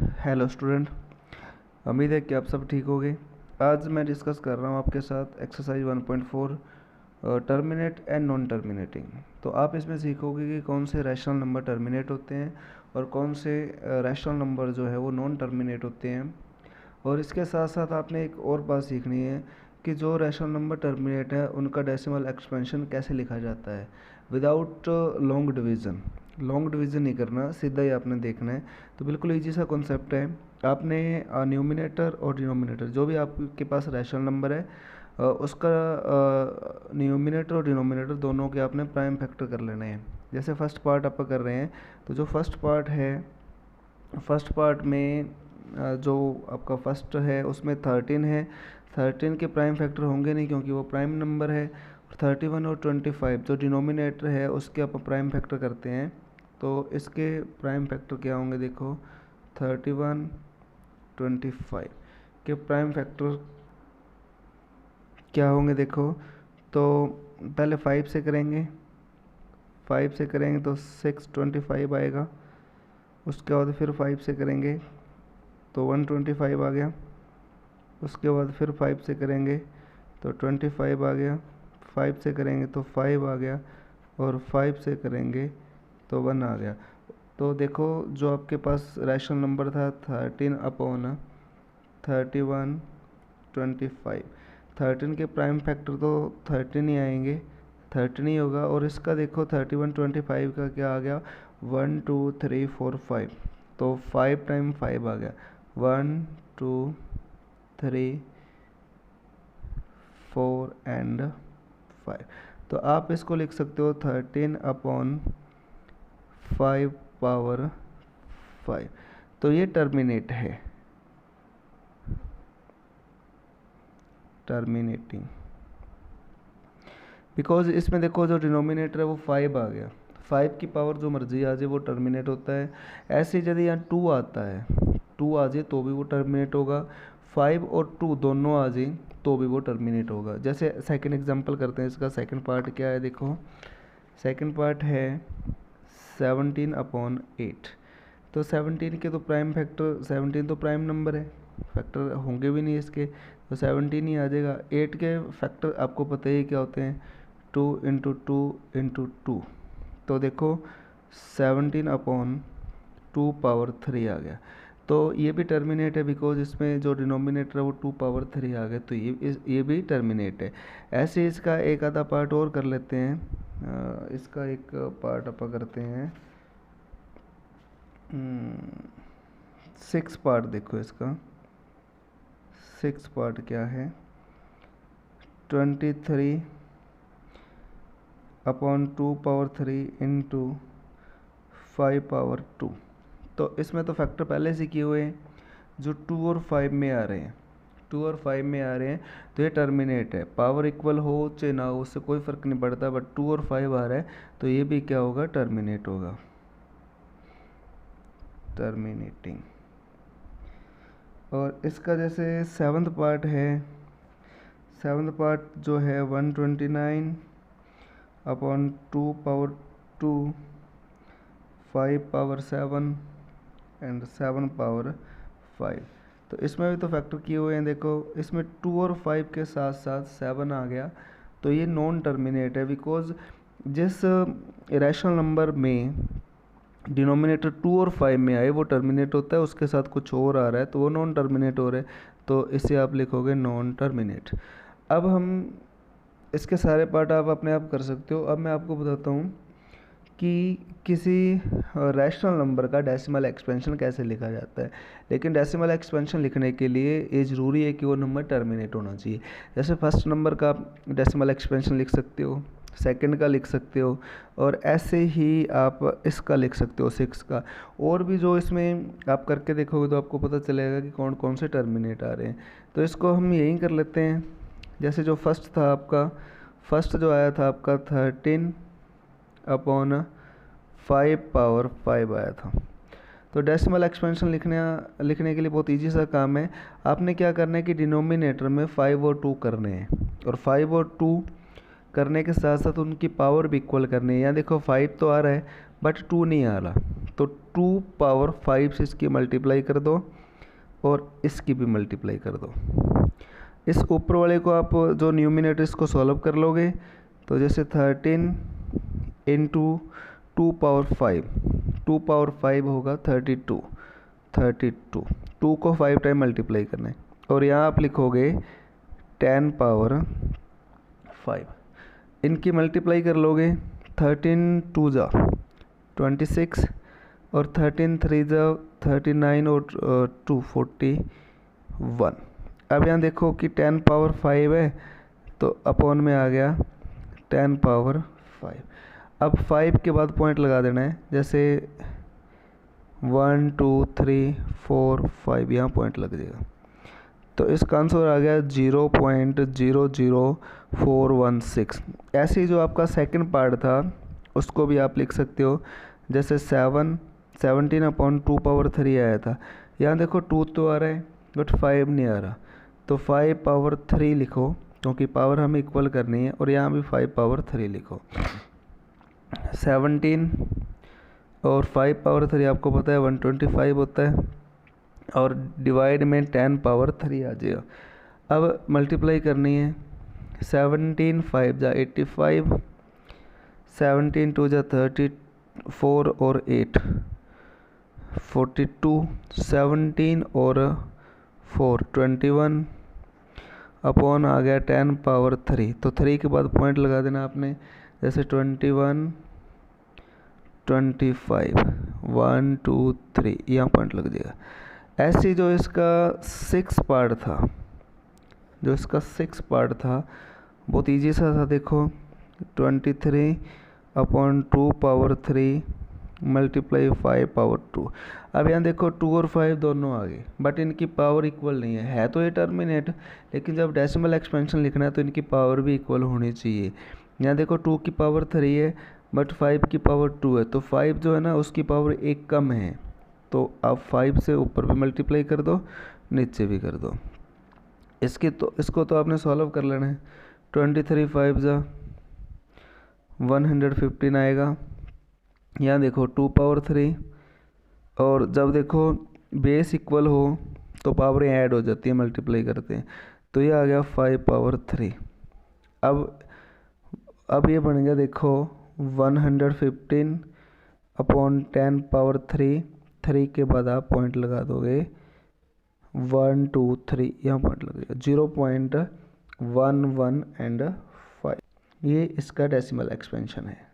Hello student, उम्मीद है कि आप सब ठीक होंगे। आज मैं डिस्कस कर रहा हूँ आपके साथ exercise 1.4 terminate and non terminating. तो आप इसमें सीखोगे कि कौन से रैशनल नंबर टर्मिनेट होते हैं और कौन से रैशनल नंबर जो है वो नॉन टर्मिनेट होते हैं। और इसके साथ साथ आपने एक और बात सीखनी है कि जो रैशनल नंबर टर्मिनेट है उनका डेसिमल एक्सपेंशन कैसे लिखा जाता है without long division. Long division नहीं करना, सीधा ही आपने देखना है। तो बिल्कुल ईजी सा कॉन्सेप्ट है। आपने न्यूमिनेटर और डिनोमिनेटर जो भी आपके पास रैशनल नंबर है उसका न्यूमिनेटर और डिनोमिनेटर दोनों के आपने प्राइम फैक्टर कर लेने हैं। जैसे फर्स्ट पार्ट आप कर रहे हैं, तो जो फर्स्ट पार्ट है, फर्स्ट पार्ट में जो आपका फर्स्ट है उसमें 13 है। 13 के प्राइम फैक्टर होंगे नहीं क्योंकि वो प्राइम नंबर है। 31 और 25 जो डिनोमिनेटर है उसके आप प्राइम फैक्टर करते हैं। तो इसके प्राइम फैक्टर क्या होंगे, देखो 31 25 के प्राइम फैक्टर क्या होंगे। देखो तो पहले 5 से करेंगे, 5 से करेंगे तो 625 आएगा। उसके बाद फिर 5 से करेंगे तो 125 आ गया। उसके बाद फिर 5 से करेंगे तो 25 आ गया। 5 से करेंगे तो 5 आ गया और 5 से करेंगे तो 1 आ गया। तो देखो जो आपके पास रैशनल नंबर था 13/31 25, 13 के प्राइम फैक्टर तो 13 ही आएंगे, 13 ही होगा। और इसका देखो 31 25 का क्या आ गया, 1 2 3 4 5, तो 5 टाइम 5 आ गया, 1 2 3 4 एंड 5। तो आप इसको लिख सकते हो 13/5/5। तो ये टर्मिनेट है, टर्मिनेटिंग, बिकॉज इसमें देखो जो डिनोमिनेटर है वो 5 आ गया। 5 की पावर जो मर्जी आ जाए वो टर्मिनेट होता है। ऐसे यदि यहाँ 2 आता है, 2 आ जाए तो भी वो टर्मिनेट होगा। 5 और 2 दोनों आ जाए तो भी वो टर्मिनेट होगा। जैसे सेकंड एग्जांपल करते हैं, इसका सेकंड पार्ट क्या है, देखो सेकंड पार्ट है 17/8। तो 17 के तो प्राइम फैक्टर, 17 तो प्राइम नंबर है, फैक्टर होंगे भी नहीं इसके, तो 17 ही आ जाएगा। 8 के फैक्टर आपको पता ही क्या होते हैं, 2 इंटू 2 इंटू 2। तो देखो 17/2 आ गया। तो ये भी टर्मिनेट है बिकॉज इसमें जो डिनोमिनेटर है वो 2/3 आ गया, तो ये भी टर्मिनेट है। ऐसे इसका एक आधा पार्ट और कर लेते हैं। इसका एक पार्ट अपन करते हैं 6 पार्ट। देखो इसका 6 पार्ट क्या है, 23/2/3 इंटू 5/2। तो इसमें तो फैक्टर पहले से किए हुए हैं, जो 2 और 5 में आ रहे हैं, 2 और 5 में आ रहे हैं, तो ये टर्मिनेट है। पावर इक्वल हो चाहे ना हो उससे कोई फ़र्क नहीं पड़ता, बट 2 और 5 आ रहा है तो ये भी क्या होगा, टर्मिनेट होगा, टर्मिनेटिंग। और इसका जैसे 7th पार्ट है, 7th पार्ट जो है 129/2/2 5/7 एंड 7/5। तो इसमें भी तो फैक्टर किए हुए हैं। देखो इसमें 2 और 5 के साथ साथ 7 आ गया, तो ये नॉन टर्मिनेट है। बिकॉज जिस रैशनल नंबर में डिनोमिनेटर 2 और 5 में आए वो टर्मिनेट होता है, उसके साथ कुछ और आ रहा है तो वो नॉन टर्मिनेट हो रहा है, तो इसे आप लिखोगे नॉन टर्मिनेट। अब हम इसके सारे पार्ट आप अपने आप कर सकते हो। अब मैं आपको बताता हूँ कि किसी रैशनल नंबर का डेसिमल एक्सपेंशन कैसे लिखा जाता है। लेकिन डेसिमल एक्सपेंशन लिखने के लिए ये ज़रूरी है कि वो नंबर टर्मिनेट होना चाहिए। जैसे फर्स्ट नंबर का डेसिमल एक्सपेंशन लिख सकते हो, सेकंड का लिख सकते हो, और ऐसे ही आप इसका लिख सकते हो 6 का। और भी जो इसमें आप करके देखोगे तो आपको पता चलेगा कि कौन कौन से टर्मिनेट आ रहे हैं। तो इसको हम यही कर लेते हैं। जैसे जो फर्स्ट था आपका, फर्स्ट जो आया था आपका 13/5/5 आया था। तो डेसिमल एक्सपेंशन लिखने के लिए बहुत इजी सा काम है। आपने क्या करना है कि डिनोमिनेटर में 5 और 2 करने हैं, और 5 और 2 करने के साथ साथ उनकी पावर भी इक्वल करनी है। यहाँ देखो 5 तो आ रहा है बट 2 नहीं आ रहा, तो 2 पावर 5 से इसकी मल्टीप्लाई कर दो और इसकी भी मल्टीप्लाई कर दो। इस ऊपर वाले को आप जो न्यूमिनेटर इसको सॉल्व कर लोगे तो जैसे 13 इंटू 2 पावर 5, 2 पावर 5 होगा 32, 2 को 5 टाइम मल्टीप्लाई करना है और यहाँ आप लिखोगे 10 पावर 5। इनकी मल्टीप्लाई कर लोगे, 13 2 जा 26 और 13 3 जा 39 और 2 41। अब यहाँ देखो कि 10 पावर 5 है तो अपॉन में आ गया 10 पावर 5। अब 5 के बाद पॉइंट लगा देना है, जैसे 1 2 3 4 5 यहाँ पॉइंट लग जाएगा। तो इसका आंसर आ गया 0.00416। ऐसे ही जो आपका सेकंड पार्ट था उसको भी आप लिख सकते हो, जैसे 17/2 पावर 3 आया था। यहाँ देखो 2 तो आ रहा है बट 5 नहीं आ रहा, तो 5 पावर 3 लिखो क्योंकि पावर हमें इक्वल करनी है, और यहाँ भी 5 पावर 3 लिखो। 17 और 5 पावर 3 आपको पता है 125 होता है, और डिवाइड में 10 पावर 3 आ जाएगा। अब मल्टीप्लाई करनी है, 17 5 जा 85, 17 2 जा 34 और 8 42, 17 और 4 21 अपॉन आ गया 10 पावर 3। तो 3 के बाद पॉइंट लगा देना आपने, जैसे 21 25 1 2 3 यहाँ पॉइंट लग जाएगा। ऐसे जो इसका 6 पार्ट था बहुत ईजी सा था। देखो 23/2 पावर 3 मल्टीप्लाई 5 पावर 2। अब यहाँ देखो 2 और 5 दोनों आ गए बट इनकी पावर इक्वल नहीं है तो ये टर्मिनेट, लेकिन जब डेसिमल एक्सपेंशन लिखना है तो इनकी पावर भी इक्वल होनी चाहिए। यहाँ देखो 2 की पावर 3 है बट 5 की पावर 2 है, तो 5 जो है ना उसकी पावर एक कम है, तो आप 5 से ऊपर भी मल्टीप्लाई कर दो नीचे भी कर दो। इसको तो आपने सॉल्व कर लेना है। 23 5 जा 115 आएगा। यहाँ देखो 2 पावर 3, और जब देखो बेस इक्वल हो तो पावरें ऐड हो जाती है, मल्टीप्लाई करते हैं, तो ये आ गया 5 पावर 3। अब ये बन गया देखो 115 अपॉन 10 पावर 3 के बाद आप पॉइंट लगा दोगे 1 2 3 यहाँ पॉइंट लगेगा 0.11 एंड 5। ये इसका डेसिमल एक्सपेंशन है।